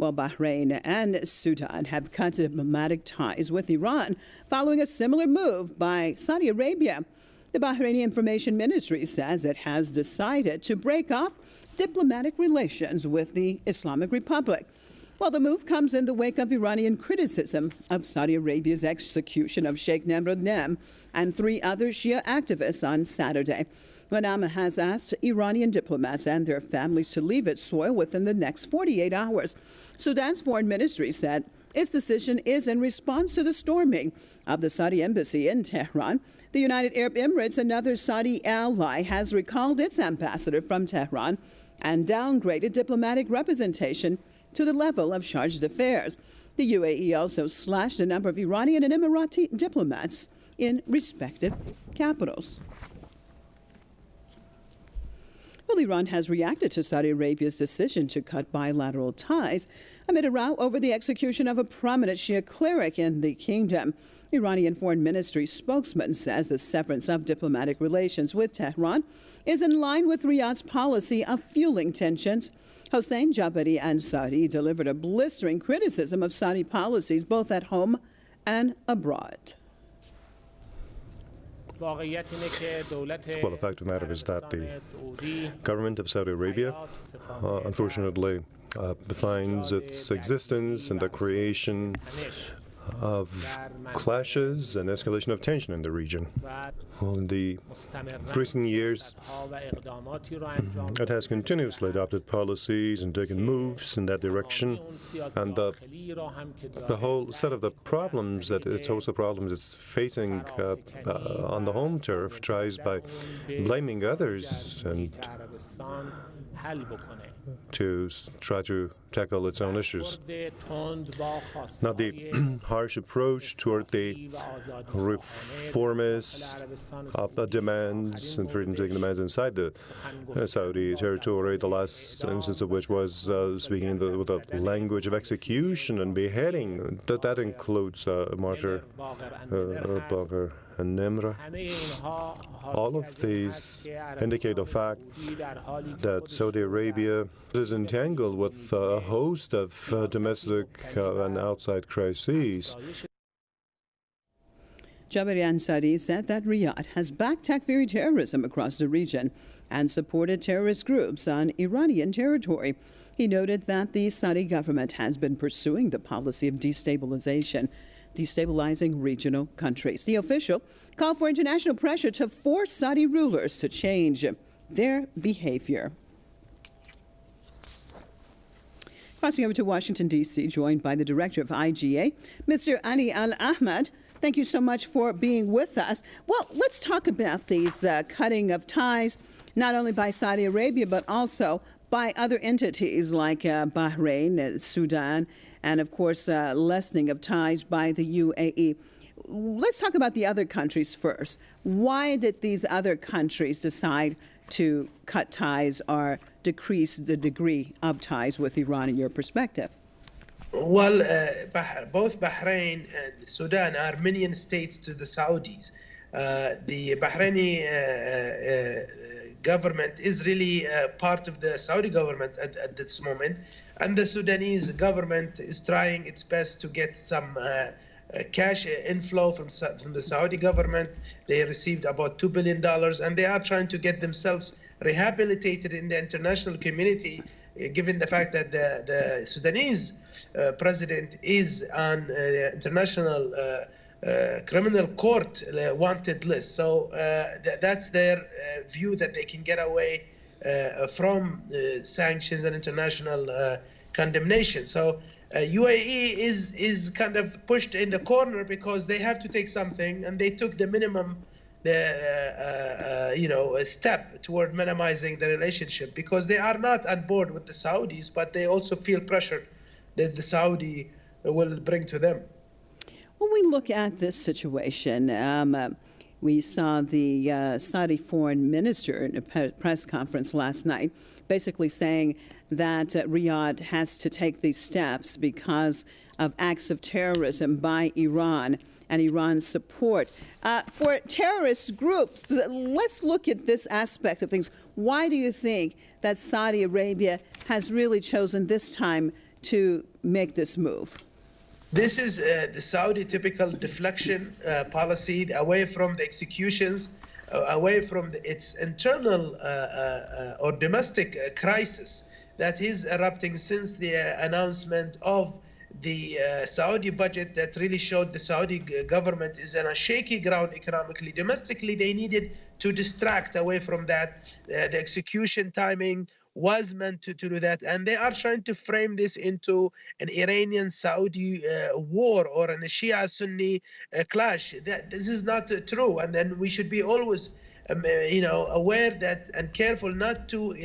While Bahrain and Sudan have cut diplomatic ties with Iran following a similar move by Saudi Arabia. The Bahraini Information Ministry says it has decided to break off diplomatic relations with the Islamic Republic. While the move comes in the wake of Iranian criticism of Saudi Arabia's execution of Sheikh Nimr and 3 other Shia activists on Saturday. Manama has asked Iranian diplomats and their families to leave its soil within the next 48 hours. Sudan's foreign ministry said its decision is in response to the storming of the Saudi embassy in Tehran. The United Arab Emirates, another Saudi ally, has recalled its ambassador from Tehran and downgraded diplomatic representation to the level of chargé d'affaires. The UAE also slashed the number of Iranian and Emirati diplomats in respective capitals. Well, Iran has reacted to Saudi Arabia's decision to cut bilateral ties amid a row over the execution of a prominent Shia cleric in the kingdom. Iranian Foreign Ministry spokesman says the severance of diplomatic relations with Tehran is in line with Riyadh's policy of fueling tensions. Hossein Jabari Ansari delivered a blistering criticism of Saudi policies both at home and abroad. Well, the fact of the matter is that the government of Saudi Arabia, unfortunately, defines its existence in the creation of clashes and escalation of tension in the region. Well, in the recent years, it has continuously adopted policies and taken moves in that direction, and the whole set of the problems that it's facing on the home turf tries by blaming others and to try to tackle its own issues. Now, the harsh approach toward the reformist demands and freedom-seeking demands inside the Saudi territory, the last instance of which was speaking with the language of execution and beheading. That includes martyr Bagher and Nimr. All of these indicate the fact that Saudi Arabia is entangled with a host of domestic and outside crises. Jabari Ansari said that Riyadh has backed Takfiri terrorism across the region and supported terrorist groups on Iranian territory. He noted that the Saudi government has been pursuing the policy of destabilizing regional countries. The official called for international pressure to force Saudi rulers to change their behavior. Crossing over to Washington, D.C., joined by the director of IGA, Mr. Ani Al-Ahmad. Thank you so much for being with us. Well, let's talk about these cutting of ties, not only by Saudi Arabia, but also by other entities like Bahrain, Sudan, and, of course, lessening of ties by the UAE. Let's talk about the other countries first. Why did these other countries decide to cut ties or decrease the degree of ties with Iran in your perspective? Well, both Bahrain and Sudan are minion states to the Saudis. The Bahraini government is really part of the Saudi government at this moment, and the Sudanese government is trying its best to get some cash inflow from the Saudi government. They received about $2 billion, and they are trying to get themselves rehabilitated in the international community, given the fact that the Sudanese president is on international criminal court wanted list. So that's their view, that they can get away from sanctions and international condemnation. So UAE is kind of pushed in the corner because they have to take something, and they took the minimum a step toward minimizing the relationship, because they are not on board with the Saudis, but they also feel pressured that the Saudi will bring to them. When we look at this situation, we saw the Saudi foreign minister in a press conference last night basically saying that Riyadh has to take these steps because of acts of terrorism by Iran and Iran's support. For terrorist groups, let's look at this aspect of things. Why do you think that Saudi Arabia has really chosen this time to make this move? This is the Saudi typical deflection policy away from the executions, away from its internal or domestic crisis that is erupting since the announcement of the Saudi budget that really showed the Saudi government is on a shaky ground economically. Domestically, they needed to distract away from that. The execution timing was meant to do that. And they are trying to frame this into an Iranian-Saudi war or a Shia Sunni clash. This is not true. And then we should be always aware that and careful not to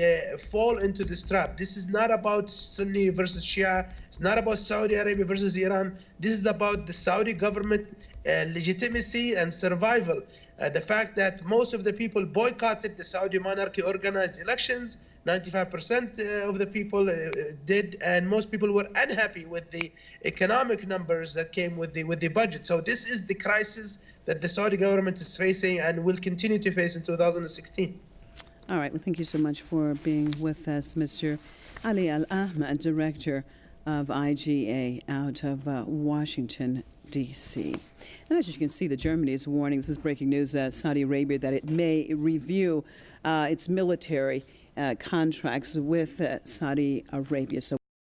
fall into this trap. This is not about Sunni versus Shia. It's not about Saudi Arabia versus Iran. This is about the Saudi government legitimacy and survival. The fact that most of the people boycotted the Saudi monarchy organized elections, 95% of the people did, and most people were unhappy with the economic numbers that came with the budget. So this is the crisis that the Saudi government is facing and will continue to face in 2016. All right. Well, thank you so much for being with us, Mr. Ali Al-Ahmad, Director of IGA out of Washington, D.C. And as you can see, Germany is warning, this is breaking news, Saudi Arabia, that it may review its military contracts with Saudi Arabia. So